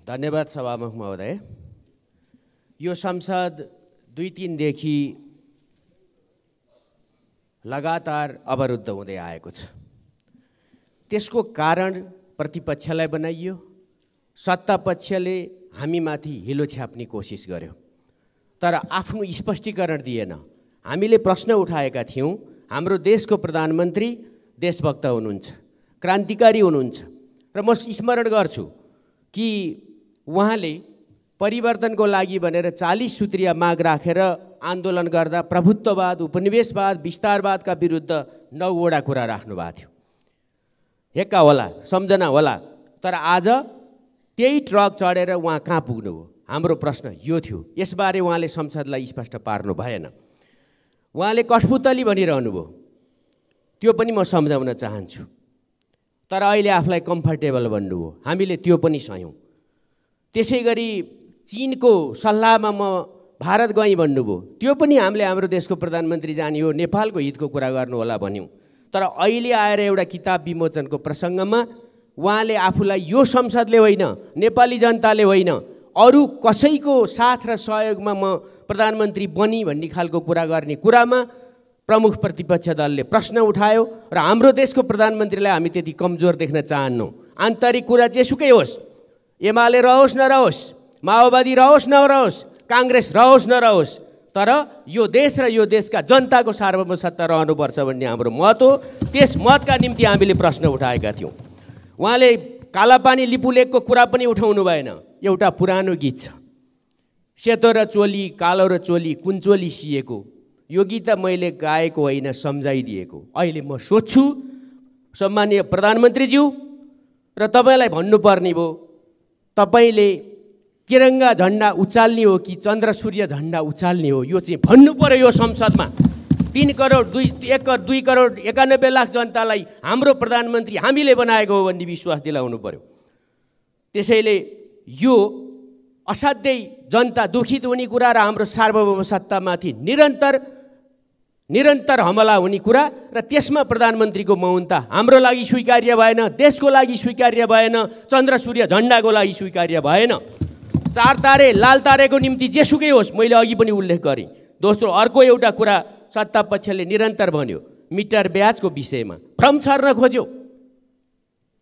धन्यवाद सभामुख महोदय। यो संसद 2-3 देखि लगातार अवरुद्ध हुँदै आएको छ। त्यसको कारण प्रतिपक्षलाई बनाइयो, सत्तापक्षले हामीमाथि हिलो छ्याप्ने कोसिस गर्यो, तर आफ्नो स्पष्टीकरण दिएन। हामीले प्रश्न उठाएका थियौँ, हाम्रो देशको प्रधानमन्त्री देशभक्त हुनुहुन्छ, क्रान्तिकारी हुनुहुन्छ र म स्मरण गर्छु कि उहाँले परिवर्तनको लागि भनेर 40 सूत्रीय माग राखेर आन्दोलन गर्दा प्रभुत्ववाद, उपनिवेशवाद, विस्तारवादका विरुद्ध 9वटा कुरा राख्नु भएको थियो। हेक्का होला, सम्झना होला, तर आज त्यही ट्रक चढेर उहाँ कहाँ पुग्नुभयो? हाम्रो प्रश्न यो थियो। यसबारे उहाँले संसदलाई स्पष्ट पार्नु भएन। उहाँले कठपुतली भनिरहनु भयो, त्यो पनि म सम्झाउन चाहन्छु। तर अहिले आफूलाई कम्फर्टेबल भन्नुभयो, हामीले त्यो पनि सह्यौँ। त्यसै गरी चीनको सल्लाहमा म भारत गएँ भन्नुभयो, त्यो पनि हामीले हाम्रो देशको प्रधानमन्त्री जाने हो, नेपालको हितको कुरा गर्नु होला भन्यौँ। तर अहिले आएर एउटा किताब विमोचनको प्रसङ्गमा उहाँले आफूलाई यो संसदले होइन, नेपाली जनताले होइन, अरू कसैको साथ र सहयोगमा म प्रधानमन्त्री बनी भन्ने खालको कुरा गर्ने कुरामा प्रमुख प्रतिपक्ष दलले प्रश्न उठायो र हाम्रो देशको प्रधानमन्त्रीलाई हामी त्यति कमजोर देख्न चाहन्नौँ। आन्तरिक कुरा जेसुकै होस्, एमाले रहोस् नरहोस्, माओवादी रहोस् नरहोस्, काङ्ग्रेस रहोस् नरहोस्, तर यो देश र यो देशका जनताको सार्वभौम सत्ता रहनुपर्छ भन्ने हाम्रो मत हो। त्यस मतका निम्ति हामीले प्रश्न उठाएका थियौँ। उहाँले कालापानी लिपुलेकको कुरा पनि उठाउनु भएन। एउटा पुरानो गीत छ, सेतो र चोली, कालो र चोली, कुन चोली सिएको, यो गीत मैले गाएको होइन, सम्झाइदिएको। अहिले म सोध्छु सम्माननीय प्रधानमन्त्रीज्यू र तपाईँलाई भन्नुपर्ने भयो, तपाईँले तिरङ्गा झन्डा उचाल्ने हो कि चन्द्र सूर्य झन्डा उचाल्ने हो? यो चाहिँ भन्नु पर्यो यो संसदमा। 1 करोड 91 लाख जनतालाई हाम्रो प्रधानमन्त्री हामीले बनाएको हो भन्ने विश्वास दिलाउनु पर्यो। त्यसैले यो असाध्यै जनता दुखित हुने कुरा र हाम्रो सार्वभौम सत्तामाथि निरन्तर हमला हुने कुरा र त्यसमा प्रधानमन्त्रीको मौनता हाम्रो लागि स्वीकार्य भएन, देशको लागि स्वीकार्य भएन, चन्द्र सूर्य झन्डाको लागि स्वीकार्य भएन। 4 तारे लाल तारेको निम्ति जेसुकै होस्, मैले अघि पनि उल्लेख गरेँ। दोस्रो, अर्को एउटा कुरा सत्तापक्षले निरन्तर भन्यो, मिटर ब्याजको विषयमा भ्रम छर्न खोज्यो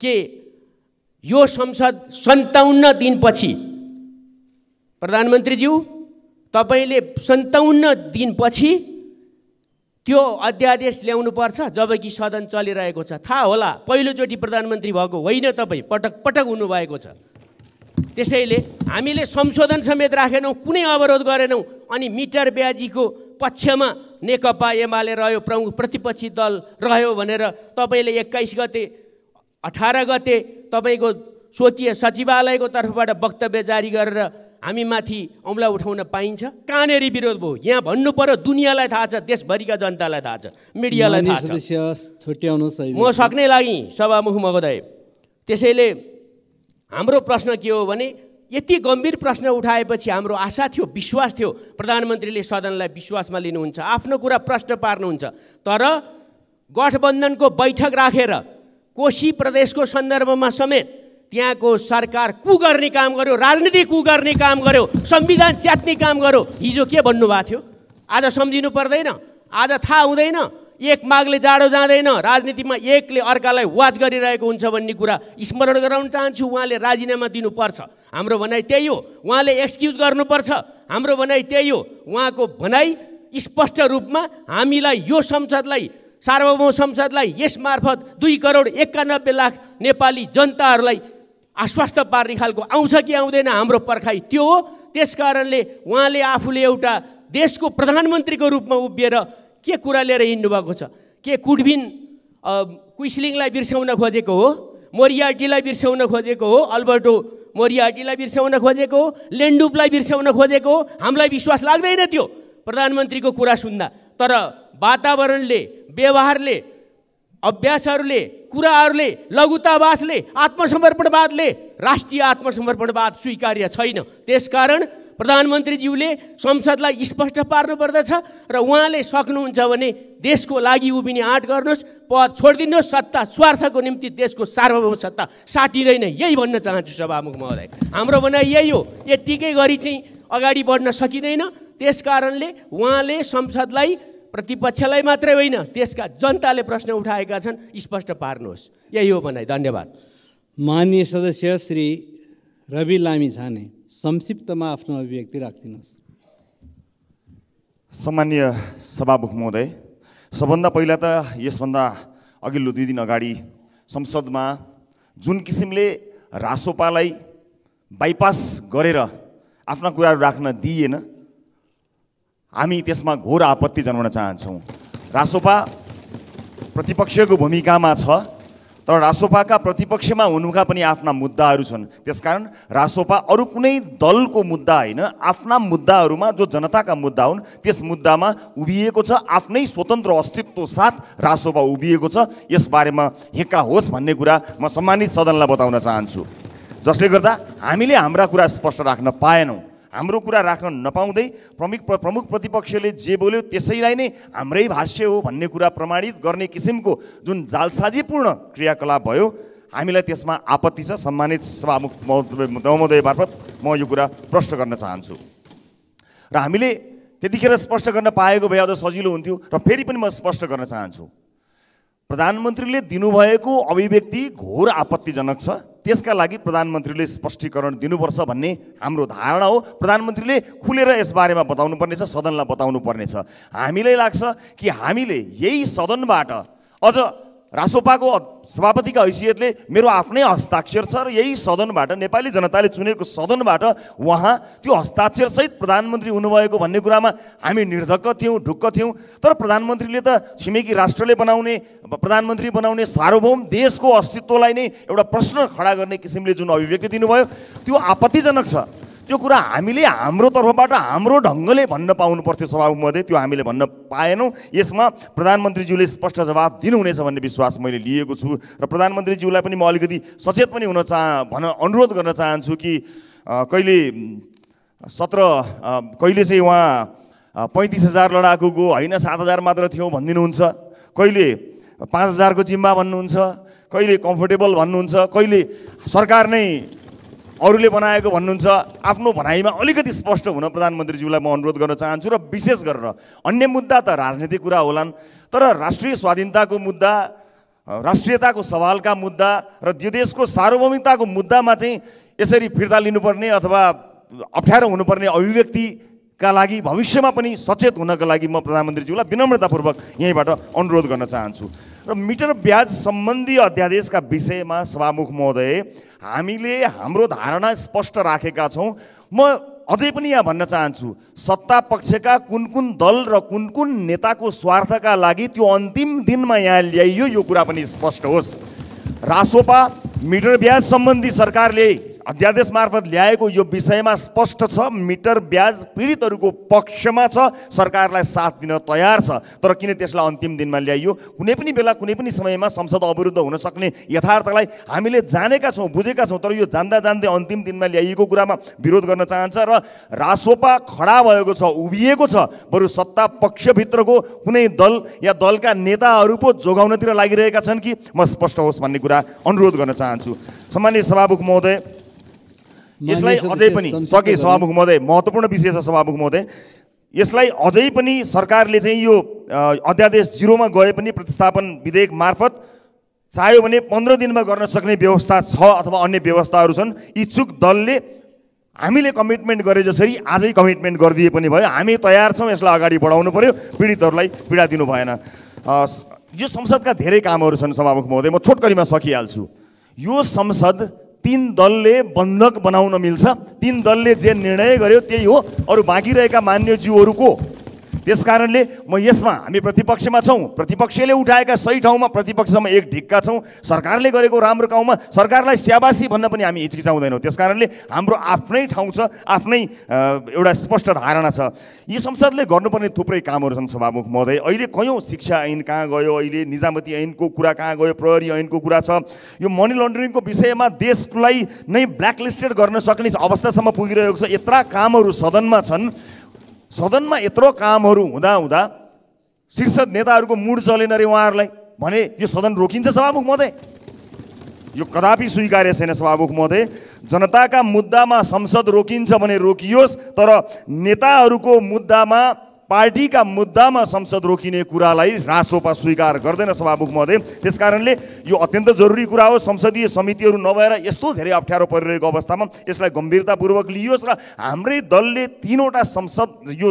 के यो संसद 57 दिनपछि, प्रधानमन्त्रीज्यू तपाईँले 57 दिनपछि त्यो अध्यादेश ल्याउनु पर्छ जबकि सदन चलिरहेको छ। थाहा होला, पहिलोचोटि प्रधानमन्त्री भएको होइन तपाईँ, पटक पटक हुनुभएको छ। त्यसैले हामीले संशोधन समेत राखेनौँ, कुनै अवरोध गरेनौँ। अनि मिटर ब्याजीको पक्षमा नेकपा एमाले रह्यो, प्रमुख प्रतिपक्षी दल रह्यो भनेर तपाईँले 21 गते 18 गते तपाईँको स्वकीय सचिवालयको तर्फबाट वक्तव्य जारी गरेर हामीमाथि औँला उठाउन पाइन्छ? कहाँनेरि विरोध भयो? यहाँ भन्नु पर्यो, दुनियाँलाई थाहा छ, देशभरिका जनतालाई थाहा छ, मिडियालाई थाहा छ। म सक्ने लागि सभामुख महोदय। त्यसैले हाम्रो प्रश्न के हो भने, यति गम्भीर प्रश्न उठाएपछि हाम्रो आशा थियो, विश्वास थियो प्रधानमन्त्रीले सदनलाई विश्वासमा लिनुहुन्छ, आफ्नो कुरा प्रश्न पार्नुहुन्छ। तर गठबन्धनको बैठक राखेर कोशी प्रदेशको सन्दर्भमा समेत त्यहाँको सरकार गर्ने काम गर्यो, राजनीति गर्ने काम गर्यो, संविधान च्यात्ने काम गर्यो। हिजो के भन्नुभएको थियो? आज सम्झिनु पर्दैन? आज थाहा हुँदैन? एक मागले जाडो जाँदैन, राजनीतिमा एकले अर्कालाई वाच गरिरहेको हुन्छ भन्ने कुरा स्मरण गराउन चाहन्छु। उहाँले राजीनामा दिनुपर्छ, हाम्रो भनाइ त्यही हो। उहाँले एक्सक्युज गर्नुपर्छ, हाम्रो भनाइ त्यही हो। उहाँको भनाइ स्पष्ट रूपमा हामीलाई, यो संसदलाई, सार्वभौम संसदलाई यसमार्फत 2 करोड 91 लाख नेपाली जनताहरूलाई आश्वस्त पार्ने खालको आउँछ कि आउँदैन, हाम्रो पर्खाइ त्यो हो। त्यसकारणले उहाँले आफूले एउटा देशको प्रधानमन्त्रीको रूपमा उभिएर के कुरा लिएर हिँड्नु भएको छ? के कुडबिन क्विस्लिङलाई बिर्साउन खोजेको हो? मोरियार्टीलाई बिर्साउन खोजेको हो? अल्बर्टो मोरियार्टीलाई बिर्साउन खोजेको हो? लेन्डुपलाई बिर्साउन खोजेको हो? हामीलाई विश्वास लाग्दैन त्यो प्रधानमन्त्रीको कुरा सुन्दा। तर वातावरणले, व्यवहारले, अभ्यासहरूले, कुराहरूले, लघुतावासले, आत्मसमर्पणवादले राष्ट्रिय आत्मसमर्पणवाद स्वीकार्य छैन। त्यसकारण प्रधानमन्त्रीज्यूले संसदलाई स्पष्ट पार्नुपर्दछ र उहाँले सक्नुहुन्छ भने देशको लागि उभिने आँट गर्नुहोस्, पद छोडिदिनुहोस्, सत्ता स्वार्थको निम्ति देशको सार्वभौम सत्ता साटिँदैन, यही भन्न चाहन्छु सभामुख महोदय। हाम्रो भनाइ यही हो, यत्तिकै गरी चाहिँ अगाडि बढ्न सकिँदैन। त्यसकारणले उहाँले संसदलाई प्रतिपक्षलाई मात्रै होइन देशका जनताले प्रश्न उठाएका छन्, स्पष्ट पार्नुहोस्, यही हो भनाइ। धन्यवाद। माननीय सदस्य श्री रवि लामी छाने संक्षिप्तमा आफ्नो अभिव्यक्ति राखिदिनुहोस्। सम्माननीय सभामुख महोदय, सबभन्दा पहिला त यसभन्दा अघिल्लो 2 दिन अगाडि संसदमा जुन किसिमले रासोपालाई बाइपास गरेर आफ्ना कुराहरू राख्न दिइएन, हामी त्यसमा घोर आपत्ति जनाउन चाहन्छौँ। रासोपा प्रतिपक्षको भूमिकामा छ, तर रासोपाका प्रतिपक्षमा हुनुका पनि आफ्ना मुद्दाहरू छन्। त्यसकारण रासोपा अरू कुनै दलको मुद्दा होइन, आफ्ना मुद्दाहरूमा जो जनताका मुद्दा हुन् त्यस मुद्दामा उभिएको छ। आफ्नै स्वतन्त्र अस्तित्व साथ रासोपा उभिएको छ। यसबारेमा हेक्का होस् भन्ने कुरा म सम्मानित सदनलाई बताउन चाहन्छु, जसले गर्दा हामीले हाम्रा कुरा स्पष्ट राख्न पाएनौँ। हाम्रो कुरा राख्न नपाउँदै प्रमुख प्रतिपक्षले जे बोल्यो त्यसैलाई नै हाम्रै भाष्य हो भन्ने कुरा प्रमाणित गर्ने किसिमको जुन जालसाजीपूर्ण क्रियाकलाप भयो, हामीलाई त्यसमा आपत्ति छ। सम्मानित सभामुख महोदय मार्फत म यो कुरा प्रश्न गर्न चाहन्छु र हामीले त्यतिखेर स्पष्ट गर्न पाएको भए अझ सजिलो हुन्थ्यो। र फेरि पनि म स्पष्ट गर्न चाहन्छु, प्रधानमन्त्रीले दिनुभएको अभिव्यक्ति घोर आपत्तिजनक छ। त्यसका लागि प्रधानमन्त्रीले स्पष्टीकरण दिनुपर्छ भन्ने हाम्रो धारणा हो। प्रधानमन्त्रीले खुलेर यसबारेमा बताउनु पर्नेछ, सदनलाई बताउनु पर्नेछ। हामीलाई लाग्छ कि हामीले यही सदनबाट अझ रासोपाको सभापतिका हैसियतले मेरो आफ्नै हस्ताक्षर छ र यही सदनबाट नेपाली जनताले चुनेको सदनबाट उहाँ त्यो हस्ताक्षरसहित प्रधानमन्त्री हुनुभएको भन्ने कुरामा हामी निर्धक्क थियौँ, ढुक्क थियौँ। तर प्रधानमन्त्रीले त छिमेकी राष्ट्रले बनाउने, प्रधानमन्त्री बनाउने सार्वभौम देशको अस्तित्वलाई नै एउटा प्रश्न खडा गर्ने किसिमले जुन अभिव्यक्ति दिनुभयो त्यो आपत्तिजनक छ। त्यो कुरा हामीले हाम्रो तर्फबाट हाम्रो ढङ्गले भन्न पाउनु पर्थ्यो सभामुख महोदय, त्यो हामीले भन्न पाएनौँ। यसमा प्रधानमन्त्रीज्यूले स्पष्ट जवाब दिनुहुनेछ भन्ने विश्वास मैले लिएको छु र प्रधानमन्त्रीज्यूलाई पनि म अलिकति सचेत पनि अनुरोध गर्न चाहन्छु कि कहिले चाहिँ उहाँ 35,000 लडाकुको होइन 7,000 मात्र थियौँ भनिदिनुहुन्छ, कहिले 5,000 को जिम्मा भन्नुहुन्छ, कहिले कम्फर्टेबल भन्नुहुन्छ, कहिले सरकार नै अरूले बनाएको भन्नुहुन्छ। आफ्नो भनाइमा अलिकति स्पष्ट हुन प्रधानमन्त्रीज्यूलाई म अनुरोध गर्न चाहन्छु। र विशेष गरेर अन्य मुद्दा त राजनीतिक कुरा होलान्, तर राष्ट्रिय स्वाधीनताको मुद्दा, राष्ट्रियताको सवालका मुद्दा र यो देशको सार्वभौमिकताको मुद्दामा चाहिँ यसरी फिर्ता लिनुपर्ने अथवा अप्ठ्यारो हुनुपर्ने अभिव्यक्तिका लागि भविष्यमा पनि सचेत हुनका लागि म प्रधानमन्त्रीज्यूलाई विनम्रतापूर्वक यहीँबाट अनुरोध गर्न चाहन्छु। र मिटर ब्याज सम्बन्धी अध्यादेशका विषयमा सभामुख महोदय, हामीले हाम्रो धारणा स्पष्ट राखेका छौँ। म अझै पनि यहाँ भन्न चाहन्छु, सत्ता पक्षका कुन दल र कुन नेताको स्वार्थका लागि त्यो अन्तिम दिनमा यहाँ ल्याइयो, यो कुरा पनि स्पष्ट होस्। रासोपा मिटर ब्याज सम्बन्धी सरकारले अध्यादेश मार्फत ल्याएको यो विषयमा स्पष्ट छ, मिटर ब्याज पीडितहरूको पक्षमा छ, सरकारलाई साथ दिन तयार छ। तर किन त्यसलाई अन्तिम दिनमा ल्याइयो? कुनै पनि बेला कुनै पनि समयमा संसद अवरुद्ध हुन सक्ने यथार्थलाई हामीले जानेका छौँ, बुझेका छौँ। तर यो जान्दा जान्दै अन्तिम दिनमा ल्याइएको कुरामा विरोध गर्न चाहन्छ र रासोपा खडा भएको छ, उभिएको छ। बरु सत्ता पक्षभित्रको कुनै दल या दलका नेताहरू पो जोगाउनतिर लागिरहेका छन् कि म स्पष्ट होस् भन्ने कुरा अनुरोध गर्न चाहन्छु। सम्माननीय सभामुख महोदय, यसलाई अझै पनि सके सभामुख महोदय, महत्त्वपूर्ण विषय छ सभामुख महोदय, यसलाई अझै पनि सरकारले चाहिँ यो अध्यादेश 0 मा गए पनि प्रतिस्थापन विधेयक मार्फत चाह्यो भने 15 दिनमा गर्न सक्ने व्यवस्था छ अथवा अन्य व्यवस्थाहरू छन्। इच्छुक दलले हामीले कमिटमेन्ट गरे जसरी आजै कमिटमेन्ट गरिदिए पनि भयो, हामी तयार छौँ, यसलाई अगाडि बढाउनु पर्यो, पीडितहरूलाई पीडा दिनु भएन। यो संसदका धेरै कामहरू छन् सभामुख महोदय, म छोटकरीमा सकिहाल्छु। यो संसद 3 दलले बन्धक बनाउन मिल्छ, 3 दलले जे निर्णय गर्यो त्यही हो, अरू बाँकी रहेका मान्यज्यूहरूको त्यसकारणले म यसमा हामी प्रतिपक्षमा छौँ, प्रतिपक्षले उठाएका सही ठाउँमा प्रतिपक्षमा एक ढिक्का छौँ, सरकारले गरेको राम्रो ठाउँमा सरकारलाई स्याबासी भन्न पनि हामी हिचकिचाउँदैनौँ। त्यसकारणले हाम्रो आफ्नै ठाउँ छ, आफ्नै एउटा स्पष्ट धारणा छ। यी संसदले गर्नुपर्ने थुप्रै कामहरू छन् सभामुख महोदय। अहिले कयौँ शिक्षा ऐन कहाँ गयो, अहिले निजामती ऐनको कुरा कहाँ गयो, प्रहरी ऐनको कुरा छ। यो मनी लन्ड्रिङको विषयमा देशलाई नै ब्ल्याकलिस्टेड गर्न सक्ने अवस्थासम्म पुगिरहेको छ। यत्रा कामहरू सदनमा छन्, सदनमा यत्रो कामहरू हुँदा शीर्ष नेताहरूको मुड चलेन रे उहाँहरूलाई भने यो सदन रोकिन्छ सभामुख महोदय? यो कदापि स्वीकार्य छैन सभामुख महोदय। जनताका मुद्दामा संसद रोकिन्छ भने रोकियोस्, तर नेताहरूको मुद्दामा, पार्टीका मुद्दामा संसद रोकिने कुरालाई रासोपा स्वीकार गर्दैन सभामुख महोदय। त्यसकारणले यो अत्यन्त जरुरी कुरा हो। संसदीय समितिहरू नभएर यस्तो धेरै अप्ठ्यारो परिरहेको अवस्थामा यसलाई गम्भीरतापूर्वक लिइयोस् र हाम्रै दलले 3वटा संसद यो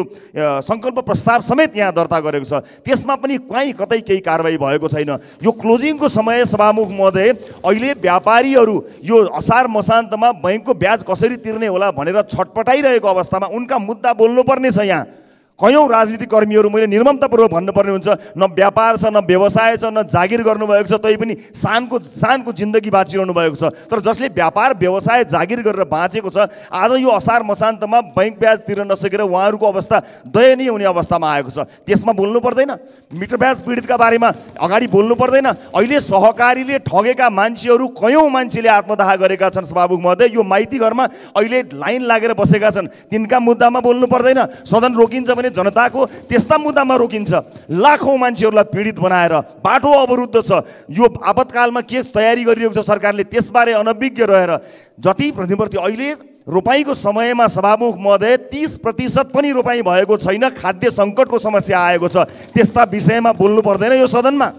सङ्कल्प प्रस्ताव समेत यहाँ दर्ता गरेको छ, त्यसमा पनि कहीँ कतै केही कारबाही भएको छैन। यो क्लोजिङको समय सभामुख महोदय, अहिले व्यापारीहरू यो असार मसान्तमा बैंकको ब्याज कसरी तिर्ने होला भनेर छटपटाइरहेको अवस्थामा उनका मुद्दा बोल्नुपर्ने छ। यहाँ कयौँ राजनीतिक कर्मीहरू मैले निर्ममतापूर्वक भन्नुपर्ने हुन्छ, न व्यापार छ, न व्यवसाय छ, न जागिर गर्नुभएको छ, तै पनि सानको जिन्दगी बाँचिरहनु भएको छ। तर जसले व्यापार व्यवसाय जागिर गरेर बाँचेको छ, आज यो असार मसान्तमा बैंक ब्याज तिर्न नसकेर उहाँहरूको अवस्था दयनीय हुने अवस्थामा आएको छ। त्यसमा बोल्नु पर्दैन? मिटर ब्याज पीडितका बारेमा अगाडि बोल्नु पर्दैन? अहिले सहकारीले ठगेका मान्छेहरू कयौँ मान्छेले आत्मदाह गरेका छन् सभामुख महोदय। यो माइती घरमा अहिले लाइन लागेर बसेका छन्, तिनका मुद्दामा बोल्नु पर्दैन? सदन रोकिन्छ भने जनताको त्यस्ता मुद्दामा रोकिन्छ। लाखौँ मान्छेहरूलाई पीडित बनाएर बाटो अवरुद्ध छ। यो आपतकालमा के तयारी गरिरहेको छ सरकारले त्यसबारे अनभिज्ञ रहेर जति प्रतिवर्ती अहिले रोपाईँको समयमा सभामुख महोदय 30% पनि रोपाईँ भएको छैन, खाद्य सङ्कटको समस्या आएको छ। त्यस्ता विषयमा बोल्नु पर्दैन यो सदनमा?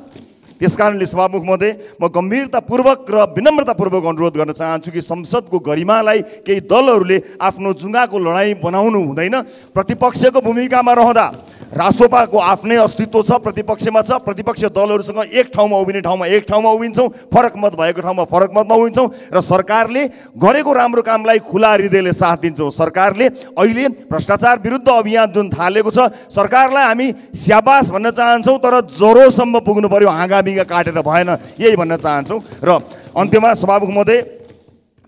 त्यसकारणले सभामुख महोदय, म गम्भीरतापूर्वक र विनम्रतापूर्वक अनुरोध गर्न चाहन्छु कि संसदको गरिमालाई केही दलहरूले आफ्नो जुङ्गाको लडाइँ बनाउनु हुँदैन। प्रतिपक्षको भूमिकामा रहँदा रासोपाको आफ्नै अस्तित्व छ, प्रतिपक्षमा छ। प्रतिपक्ष दलहरूसँग एक ठाउँमा उभिने ठाउँमा एक ठाउँमा उभिन्छौँ, फरक मत भएको ठाउँमा फरक मतमा उभिन्छौँ र सरकारले गरेको राम्रो कामलाई खुला हृदयले साथ दिन्छौँ। सरकारले अहिले भ्रष्टाचार विरुद्ध अभियान जुन थालेको छ, सरकारलाई हामी स्याबास भन्न चाहन्छौँ, तर जरोसम्म पुग्नु पर्यो, हाँगाबिगा काटेर भएन, यही भन्न चाहन्छौँ। र अन्त्यमा सभामुख महोदय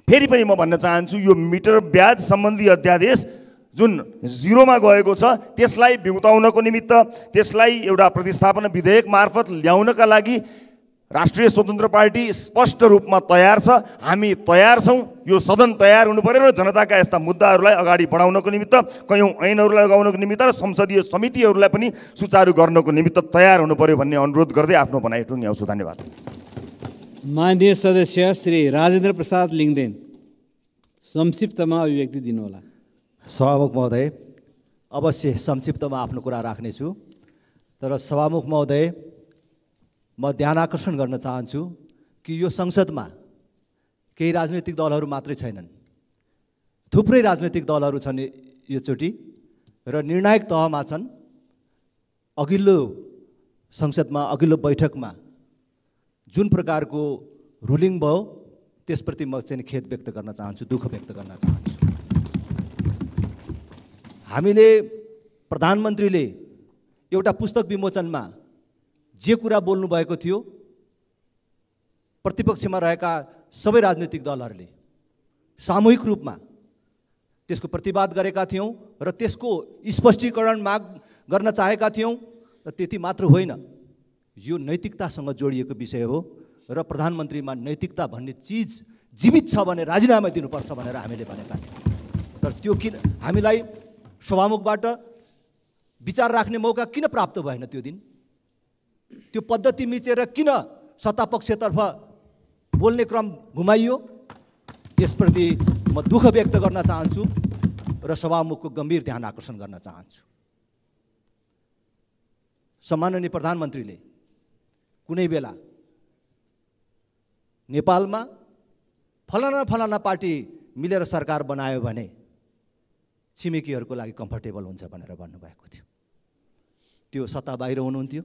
फेरि पनि म भन्न चाहन्छु, यो मिटर ब्याज सम्बन्धी अध्यादेश जुन जिरोमा गएको छ त्यसलाई बिउताउनको निमित्त, त्यसलाई एउटा प्रतिस्थापन विधेयक मार्फत ल्याउनका लागि राष्ट्रिय स्वतन्त्र पार्टी स्पष्ट रूपमा तयार छ। हामी तयार छौँ। यो सदन तयार हुनु पर्यो र जनताका यस्ता मुद्दाहरूलाई अगाडि बढाउनको निमित्त, कयौँ ऐनहरूलाई लगाउनको निमित्त र संसदीय समितिहरूलाई पनि सुचारू गर्नको निमित्त तयार हुनु पर्यो भन्ने अनुरोध गर्दै आफ्नो भनाइ टुङ्ग्याउँछु। धन्यवाद। माननीय सदस्य श्री राजेन्द्र प्रसाद लिङदेन, संक्षिप्तमा अभिव्यक्ति दिनुहोला। सभामुख महोदय, अवश्य संक्षिप्तमा आफ्नो कुरा राख्नेछु, तर सभामुख महोदय म ध्यान आकर्षण गर्न चाहन्छु कि यो संसदमा केही राजनीतिक दलहरू मात्रै छैनन्, थुप्रै राजनीतिक दलहरू छन् योचोटि र निर्णायक तहमा छन्। अघिल्लो संसदमा, अघिल्लो बैठकमा जुन प्रकारको रुलिङ भयो त्यसप्रति म चाहिँ खेद व्यक्त गर्न चाहन्छु, दुःख व्यक्त गर्न चाहन्छु। हामीले प्रधानमन्त्रीले एउटा पुस्तक विमोचनमा जे कुरा बोल्नु भएको थियो, प्रतिपक्षमा रहेका सबै राजनीतिक दलहरूले सामूहिक रूपमा त्यसको प्रतिवाद गरेका थियौँ र त्यसको स्पष्टीकरण माग गर्न चाहेका थियौँ। र त्यति मात्र होइन, यो नैतिकतासँग जोडिएको विषय हो र प्रधानमन्त्रीमा नैतिकता भन्ने चिज जीवित छ भने राजीनामा दिनुपर्छ भनेर हामीले भनेका थियौँ। तर त्यो किन हामीलाई सभामुखबाट विचार राख्ने मौका किन प्राप्त भएन? त्यो दिन त्यो पद्धति मिचेर किन सत्तापक्षतर्फ बोल्ने क्रम घुमाइयो? यसप्रति म दुःख व्यक्त गर्न चाहन्छु र सभामुखको गम्भीर ध्यान आकर्षण गर्न चाहन्छु। सम्माननीय प्रधानमन्त्रीले कुनै बेला नेपालमा फलाना पार्टी मिलेर सरकार बनायो भने छिमेकीहरूको लागि कम्फर्टेबल हुन्छ भनेर भन्नुभएको थियो। त्यो सत्ता बाहिर हुनुहुन्थ्यो।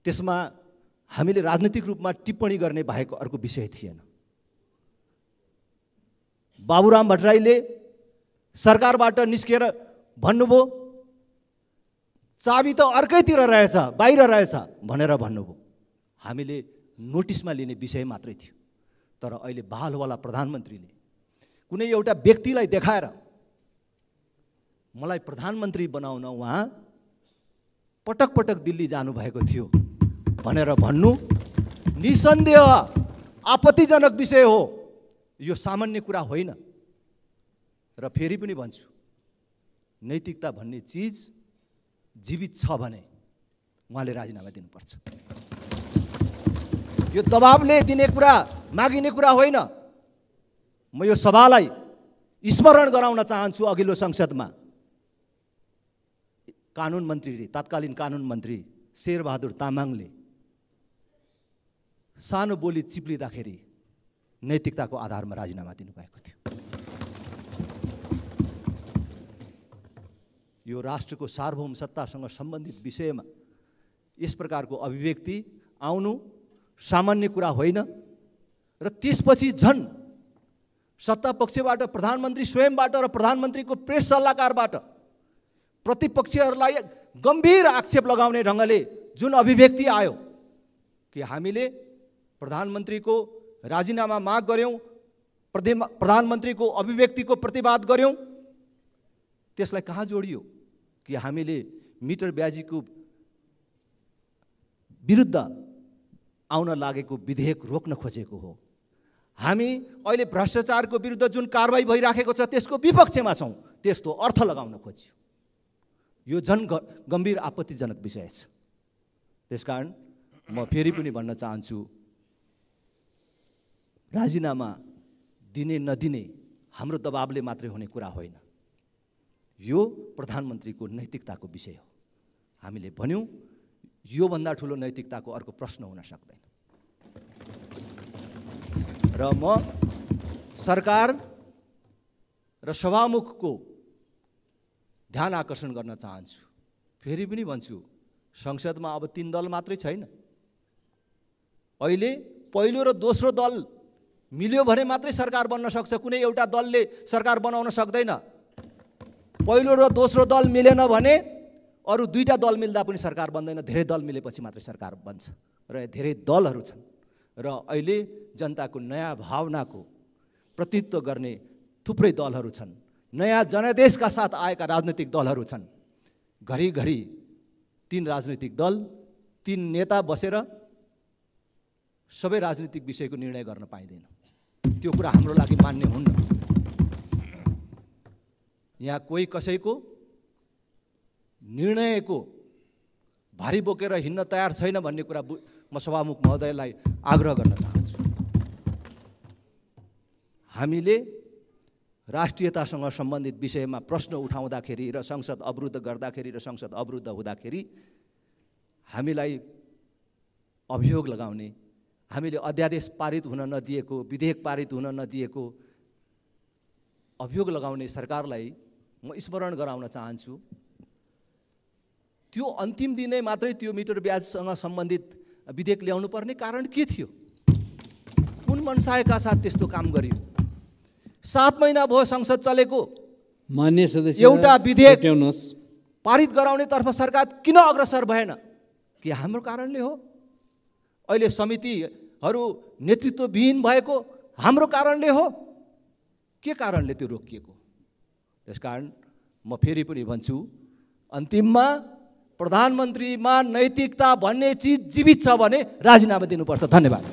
त्यसमा हामीले राजनीतिक रूपमा टिप्पणी गर्ने बाहेक अर्को विषय थिएन। बाबुराम भट्टराईले सरकारबाट निस्केर भन्नुभयो, चाबी त अर्कैतिर रहेछ, बाहिर रहेछ भनेर भन्नुभयो। हामीले नोटिसमा लिने विषय मात्रै थियो। तर अहिले बहालवाला प्रधानमन्त्रीले कुनै एउटा व्यक्तिलाई देखाएर मलाई प्रधानमन्त्री बनाउन उहाँ पटक पटक दिल्ली जानुभएको थियो भनेर भन्नु निसन्देह आपत्तिजनक विषय हो। यो सामान्य कुरा होइन। र फेरि पनि भन्छु, नैतिकता भन्ने चिज जीवित छ भने उहाँले राजीनामा दिनुपर्छ। यो दबाबले दिने कुरा, मागिने कुरा होइन। म यो सभालाई स्मरण गराउन चाहन्छु, अघिल्लो संसदमा कानुन मन्त्रीले, तत्कालीन कानुन मन्त्री शेरबहादुर तामाङले सानो बोली चिप्लिँदाखेरि नैतिकताको आधारमा राजीनामा दिनुभएको थियो। यो राष्ट्रको सार्वभौम सत्तासँग सम्बन्धित विषयमा यस प्रकारको अभिव्यक्ति आउनु सामान्य कुरा होइन। र त्यसपछि झन् सत्ता पक्षबाट, प्रधानमन्त्री स्वयंबाट र प्रधानमन्त्रीको प्रेस सल्लाहकारबाट प्रतिपक्षीहरूलाई गम्भीर आक्षेप लगाउने ढङ्गले जुन अभिव्यक्ति आयो कि हामीले प्रधानमन्त्रीको राजीनामा माग गर्यौँ, प्रधानमन्त्रीको अभिव्यक्तिको प्रतिवाद गर्यौँ, त्यसलाई कहाँ जोडियो कि हामीले मिटर ब्याजीको विरुद्ध आउन लागेको विधेयक रोक्न खोजेको हो। हामी अहिले भ्रष्टाचारको विरुद्ध जुन कारबाही भइराखेको छ त्यसको विपक्षमा छौँ, त्यस्तो अर्थ लगाउन खोज्यो। यो झन् गम्भीर आपत्तिजनक विषय छ। त्यसकारण म फेरि पनि भन्न चाहन्छु, राजीनामा दिने नदिने हाम्रो दबाबले मात्रै हुने कुरा होइन। यो प्रधानमन्त्रीको नैतिकताको विषय हो। हामीले भन्यौँ, योभन्दा ठुलो नैतिकताको अर्को प्रश्न हुन सक्दैन। र म सरकार र सभामुखको ध्यान आकर्षण गर्न चाहन्छु। फेरि पनि भन्छु, संसदमा अब 3 दल मात्रै छैन। अहिले पहिलो र दोस्रो दल मिल्यो भने मात्रै सरकार बन्न सक्छ। कुनै एउटा दलले सरकार बनाउन सक्दैन। पहिलो र दोस्रो दल मिलेन भने अरू 2टा दल मिल्दा पनि सरकार बन्दैन। धेरै दल मिलेपछि मात्रै सरकार बन्छ। र धेरै दलहरू छन्। र अहिले जनताको नयाँ भावनाको प्रतिनिधित्व गर्ने थुप्रै दलहरू छन्। नयाँ जनादेशका साथ आएका राजनीतिक दलहरू छन्। घरिघरि 3 राजनीतिक दल, 3 नेता बसेर सबै राजनीतिक विषयको निर्णय गर्न पाइँदैन। त्यो कुरा हाम्रो लागि मान्य हुन्न। यहाँ कोही कसैको निर्णयको भारी बोकेर हिँड्न तयार छैन भन्ने कुरा म सभामुख महोदयलाई आग्रह गर्न चाहन्छु। हामीले राष्ट्रियतासँग सम्बन्धित विषयमा प्रश्न उठाउँदाखेरि र संसद अवरुद्ध गर्दाखेरि र संसद अवरुद्ध हुँदाखेरि हामीलाई अभियोग लगाउने, हामीले अध्यादेश पारित हुन नदिएको, विधेयक पारित हुन नदिएको अभियोग लगाउने सरकारलाई म स्मरण गराउन चाहन्छु। त्यो अन्तिम दिनै मात्रै त्यो मिटर ब्याजसँग सम्बन्धित विधेयक ल्याउनु पर्ने कारण के थियो? कुन मनसायका साथ त्यस्तो काम गरियो? 7 महिना भयो संसद चलेको। मान्य सदस्य, एउटा विधेयक पारित गराउनेतर्फ सरकार किन अग्रसर भएन? कि हाम्रो कारणले हो? अहिले समितिहरू नेतृत्वविहीन भएको हाम्रो कारणले हो? के कारणले त्यो रोकिएको? त्यसकारण म फेरि पनि भन्छु, अन्तिममा प्रधानमन्त्रीमा नैतिकता भन्ने चिज जीवित छ भने राजीनामा दिनुपर्छ। धन्यवाद।